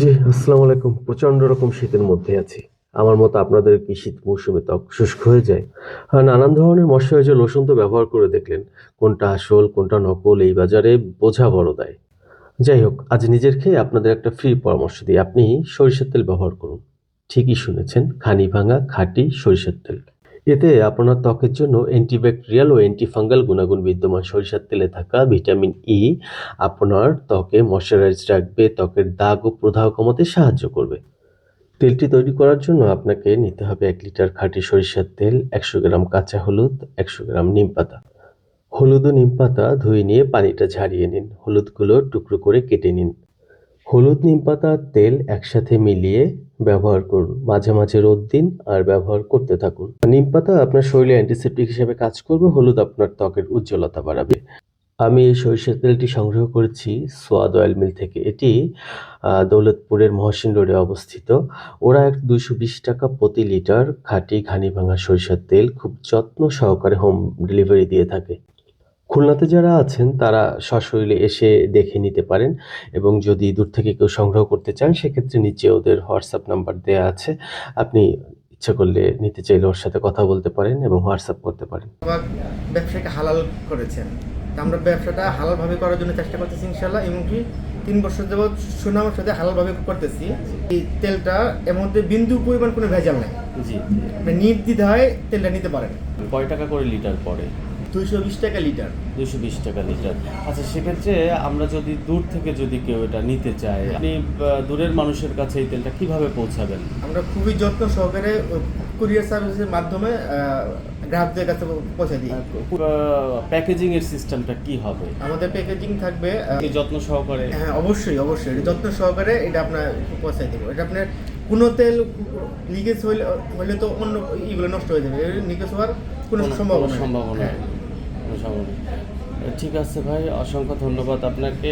জি, আসসালামু আলাইকুম। প্রচন্ড রকম শীতের মধ্যে আছি। আমার মতো আপনাদের কি শীত মৌসুমে ত্বক শুষ্ক হয়ে যায়? নানান ধরনের ময়েশ্চারাইজার লোশন তো ব্যবহার করে দেখলেন। কোনটা আসল, কোনটা নকল এই বাজারে বোঝা বড় দায়। যাই হোক, আজ নিজের খেয়ে আপনাদের একটা ফ্রি পরামর্শ দিই। আপনি সরিষার তেল ব্যবহার করুন। ঠিকই শুনেছেন, ঘানি ভাঙা খাঁটি সরিষার তেল। এতে আপনার ত্বকের জন্য অ্যান্টিব্যাকটেরিয়াল ও অ্যান্টিফাঙ্গাল গুণাগুণ বিদ্যমান। সরিষার তেলে থাকা ভিটামিন ই আপনার ত্বকে ময়শ্চারাইজ রাখবে, ত্বকের দাগ ও প্রদাহ কমাতে সাহায্য করবে। তেলটি তৈরি করার জন্য আপনাকে নিতে হবে ১ লিটার খাঁটি সরিষার তেল, ১০০ গ্রাম কাঁচা হলুদ, ১০০ গ্রাম নিমপাতা। হলুদ ও নিমপাতা ধুয়ে নিয়ে পানিটা ঝারিয়ে নিন। হলুদগুলো টুকরো করে কেটে নিন। হলুদ, নিমপাতা আর তেল একসাথে মিলিয়ে ব্যবহার করুন। মাঝে মাঝে রোদ দিন আর ব্যবহার করতে থাকুন। নিমপাতা আপনার শরীরে অ্যান্টিসেপ্টিক হিসেবে কাজ করবে, হলুদ আপনার ত্বকের উজ্জ্বলতা বাড়াবে। আমি এই সরিষার তেলটি সংগ্রহ করেছি সোয়াদ অয়েল মিল থেকে। এটি দৌলতপুরের মহসিন রোডে অবস্থিত। ওরা ২২০ টাকা প্রতি লিটার খাঁটি ঘানি ভাঙা সরিষার তেল খুব যত্ন সহকারে হোম ডেলিভারি দিয়ে থাকে। খুলনাতে যারা আছেন তারা সশরীরে এসে দেখে নিতে পারেন, এবং যদি দূর থেকে কেউ সংগ্রহ করতে চান সেক্ষেত্রে নিচে ওদের হোয়াটসঅ্যাপ নাম্বার দেয়া আছে। আপনি ইচ্ছা করলে নিতে চাইলে ওর সাথে কথা বলতে পারেন এবং হোয়াটসঅ্যাপ করতে পারেন। আবার ব্যবসাকে হালাল করেছেন। তা আমরা ব্যবসাটা হালালভাবে করার জন্য চেষ্টা করতেছি ইনশাল্লাহ। এমনকি ৩ বছর যাবৎ সুনামের সাথে হালালভাবে করতেছি। এই তেলটা এর মধ্যে বিন্দু পরিমাণ কোনো ভেজাল নাই। জি। আপনি নির্দ্বিধায় তেলটা নিতে পারেন। কয় টাকা করে লিটার পড়ে? ২২০ টাকা লিটার। ২২০ টাকা লিটার। আচ্ছা, সেক্ষেত্রে আমরা যদি দূর থেকে যদি কেউ এটা নিতে চায়, আপনি দূরের মানুষের কাছে এই তেলটা কিভাবে পৌঁছাবেন? আমরা খুবই যত্ন সহকারে কুরিয়ার সার্ভিসের মাধ্যমে গ্রাহকদের কাছে পৌঁছে দিই। প্যাকেজিং এর সিস্টেমটা কি হবে? আমাদের প্যাকেজিং থাকবে এই যত্ন সহকারে? হ্যাঁ, অবশ্যই অবশ্যই এটা যত্ন সহকারে এটা আপনার পৌঁছায় দেবো। এটা আপনার কোনো তেল লিকেজ হলে তো অন্য ইগুলো নষ্ট হয়ে যাবে। লিকেজ হওয়ার কোনো সম্ভাবনা নেই। সম্ভাবনা হ্যাঁ। ঠিক আছে ভাই, অসংখ্য ধন্যবাদ আপনাকে।